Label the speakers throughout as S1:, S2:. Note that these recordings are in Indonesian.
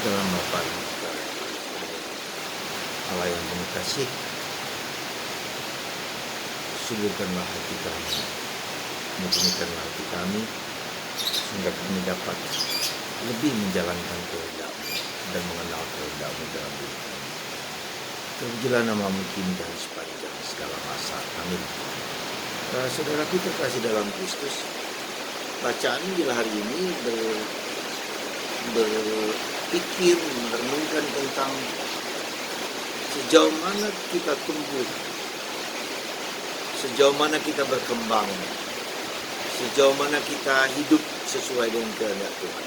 S1: Dalam Bapa dan Putra Allah yang penuh kasih, suburkanlah hati kami, murnikanlah hati kami, sehingga kami dapat lebih menjalankan kehendak-Mu dan mengenal kehendak-Mu dalam diri kami. Terpujilah nama-Mu kini dan sepanjang segala masa. Amin. Saudaraku terkasih dalam Kristus, bacaan bila hari ini berpikir, merenungkan tentang sejauh mana kita tumbuh, sejauh mana kita berkembang, sejauh mana kita hidup sesuai dengan kehendak Tuhan.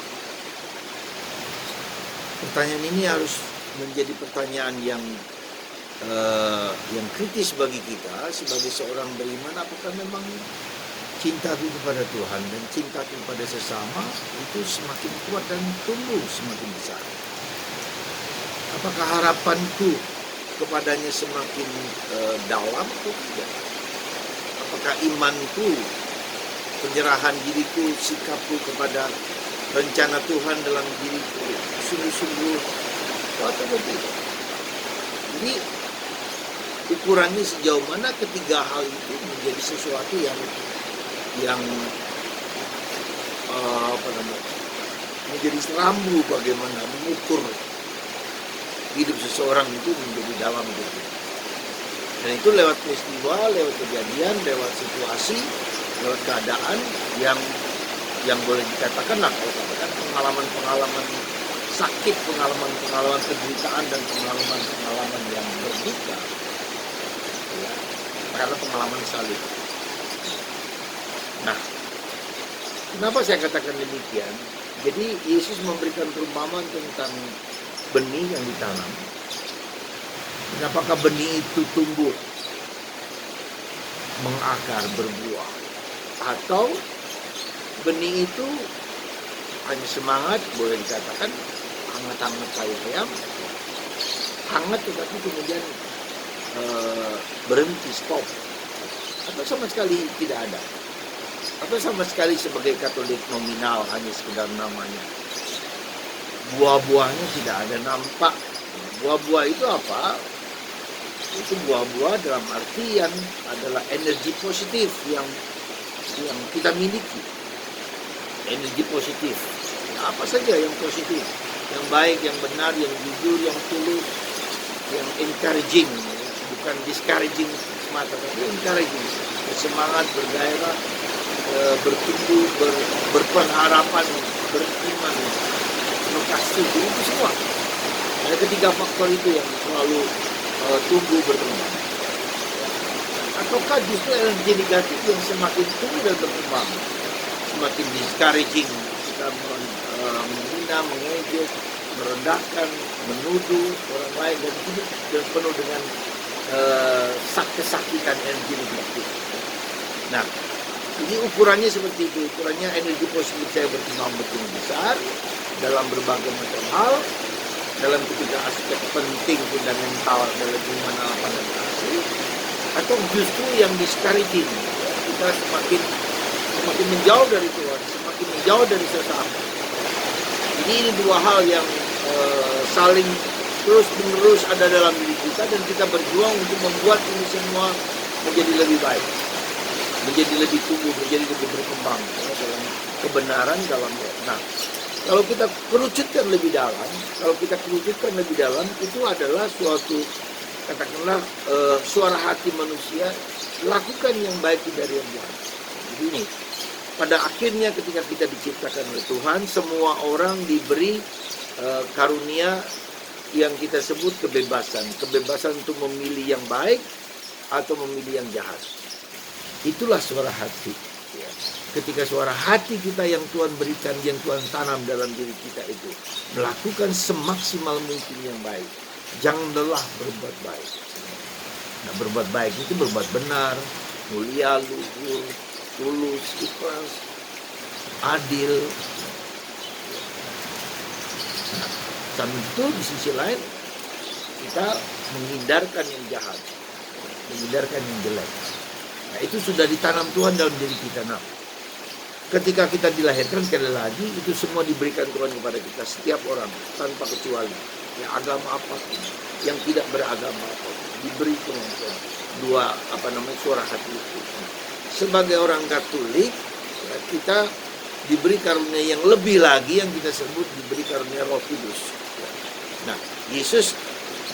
S1: Pertanyaan ini harus menjadi pertanyaan yang kritis bagi kita sebagai seorang beriman. Apakah memang cintaku kepada Tuhan dan cintaku kepada sesama itu semakin kuat dan tumbuh semakin besar? Apakah harapanku kepadanya semakin dalam atau tidak? Apakah imanku, penyerahan diriku, sikapku kepada rencana Tuhan dalam diriku sungguh-sungguh kuat atau tidak? Jadi ukurannya sejauh mana ketiga hal itu menjadi sesuatu yang menjadi serambu bagaimana mengukur hidup seseorang itu menjadi dalam gitu. Dan itu lewat peristiwa, lewat kejadian, lewat situasi, lewat keadaan yang boleh dikatakan kalau katakan pengalaman-pengalaman sakit, pengalaman-pengalaman penderitaan dan pengalaman-pengalaman yang berduka. Ya, karena pengalaman salib. Nah, kenapa saya katakan demikian? Jadi Yesus memberikan perumpamaan tentang benih yang ditanam. Dan apakah benih itu tumbuh, mengakar, berbuah, atau benih itu hanya semangat, boleh dikatakan hangat-hangat kayak ayam, hangat tetapi kemudian berhenti, stop, atau sama sekali tidak ada, atau sama sekali sebagai Katolik nominal, hanya sekedar namanya. Buah-buahnya tidak ada nampak. Buah-buah itu apa? Itu buah-buah dalam artian adalah energi positif yang kita miliki. Energi positif. Apa saja yang positif, yang baik, yang benar, yang jujur, yang tulus, yang encouraging, bukan discouraging semata, tapi encouraging, bersemangat, bergairah, bertumbuh, berpengharapan, beriman, lokasi, itu semua. Ada ketiga faktor itu yang selalu tumbuh berkembang. Ataukah justru energi negatif yang semakin tumbuh dan berkembang, semakin discouraging, kita menghina, mengejek, merendahkan, menuduh orang lain, dan hidup dan penuh dengan kesakitan energi negatif. Nah, ini ukurannya seperti itu. Ukurannya energi positif saya berkembang betul besar dalam berbagai macam hal, dalam ketiga aspek penting fundamental dalam iman, harapan dan kasih, atau justru yang discouraging, kita semakin menjauh dari Tuhan, semakin menjauh dari sesama. Ini dua hal yang saling terus-menerus ada dalam diri kita, dan kita berjuang untuk membuat ini semua menjadi lebih baik, menjadi lebih tumbuh, menjadi lebih berkembang dalam kebenaran, dalam. Nah, kalau kita kerucutkan lebih dalam, itu adalah suatu, katakanlah, suara hati manusia, lakukan yang baik dari yang jahat. Jadi ini, pada akhirnya ketika kita diciptakan oleh Tuhan, semua orang diberi karunia yang kita sebut kebebasan untuk memilih yang baik atau memilih yang jahat. Itulah suara hati. Ya. Ketika suara hati kita yang Tuhan berikan, yang Tuhan tanam dalam diri kita itu, melakukan semaksimal mungkin yang baik. Jangan lelah berbuat baik. Nah, berbuat baik itu berbuat benar, mulia, luhur, tulus, ikhlas, adil. Nah, sambil itu di sisi lain kita menghindarkan yang jahat, menghindarkan yang jelek. Nah, itu sudah ditanam Tuhan dalam diri kita. Nah, ketika kita dilahirkan sekali lagi, itu semua diberikan Tuhan kepada kita, setiap orang tanpa kecuali, ya agama apapun, yang tidak beragama apapun, diberi kemampuan suara hati itu. Sebagai orang Katolik, ya, kita diberi karunia yang lebih lagi, yang kita sebut diberi karunia Roh Kudus. Nah, Yesus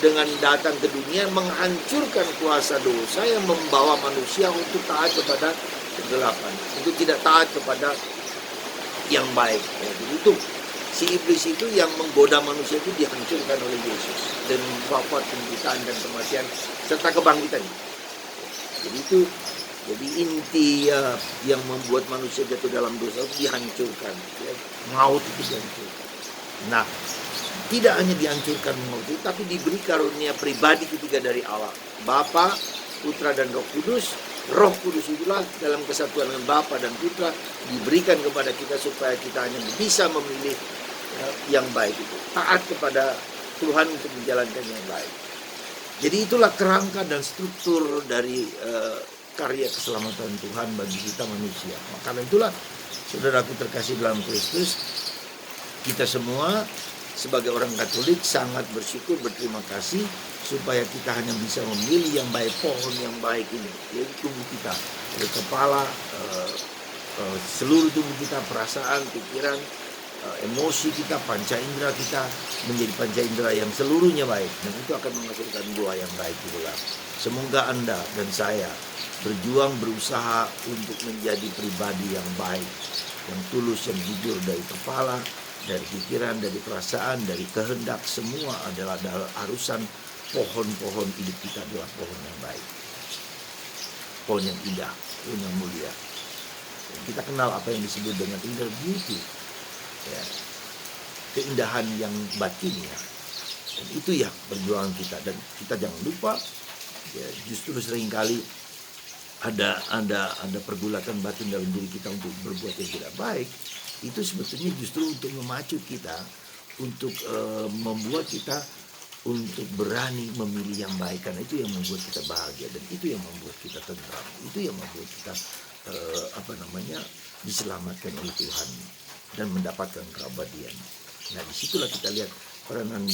S1: dengan datang ke dunia menghancurkan kuasa dosa yang membawa manusia untuk taat kepada kegelapan, untuk tidak taat kepada yang baik. Ya, jadi itu si iblis itu yang menggoda manusia itu dihancurkan oleh Yesus dengan wafat, penderitaan dan kematian serta kebangkitan. Jadi inti yang membuat manusia jatuh dalam dosa itu dihancurkan, ya, maut itu dihancurkan. Nah, tidak hanya dihancurkan maut itu, tapi diberi karunia pribadi ketiga dari Allah, Bapa, Putra dan Roh Kudus. Roh Kudus itulah dalam kesatuan dengan Bapa dan Putra diberikan kepada kita supaya kita hanya bisa memilih yang baik itu, taat kepada Tuhan untuk menjalankan yang baik. Jadi itulah kerangka dan struktur dari karya keselamatan Tuhan bagi kita manusia. Karena itulah, saudaraku terkasih dalam Kristus, kita semua sebagai orang Katolik sangat bersyukur, berterima kasih supaya kita hanya bisa memilih yang baik, pohon yang baik ini, yaitu tubuh kita, dari kepala, seluruh tubuh kita, perasaan, pikiran, emosi kita, panca indera kita menjadi panca indera yang seluruhnya baik, dan itu akan menghasilkan buah yang baik di dalam. Semoga Anda dan saya berjuang, berusaha untuk menjadi pribadi yang baik, yang tulus, yang jujur dari kepala, dari pikiran, dari perasaan, dari kehendak, semua adalah harusan pohon-pohon hidup kita adalah pohon yang baik, pohon yang indah, pohon yang mulia. Kita kenal apa yang disebut dengan inner beauty, ya, keindahan yang batin, ya. Dan itu ya perjuangan kita, dan kita jangan lupa, ya, justru seringkali ada pergulatan batin dalam diri kita untuk berbuat yang tidak baik. Itu sebetulnya justru untuk memacu kita, untuk membuat kita untuk berani memilih yang baik, karena itu yang membuat kita bahagia, dan itu yang membuat kita tenteram, itu yang membuat kita diselamatkan oleh Tuhan dan mendapatkan keabadian. Nah, disitulah kita lihat peranan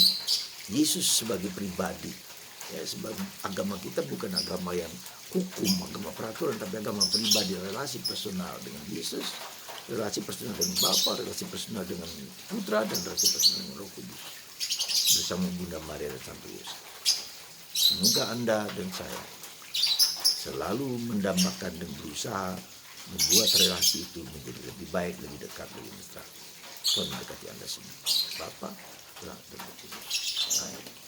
S1: Yesus sebagai pribadi. Ya, sebab agama kita bukan agama yang hukum, agama peraturan, tapi agama pribadi, relasi personal dengan Yesus, relasi personal dengan Bapa, relasi personal dengan Putra, dan relasi personal dengan Roh Kudus bersama Bunda Maria dan Sang Yesus. Semoga Anda dan saya selalu mendambakan dan berusaha membuat relasi itu menjadi lebih baik, lebih dekat, lebih mesra. Tuhan mendekati Anda semua, Bapa, Putra, dan Roh Kudus. Amin.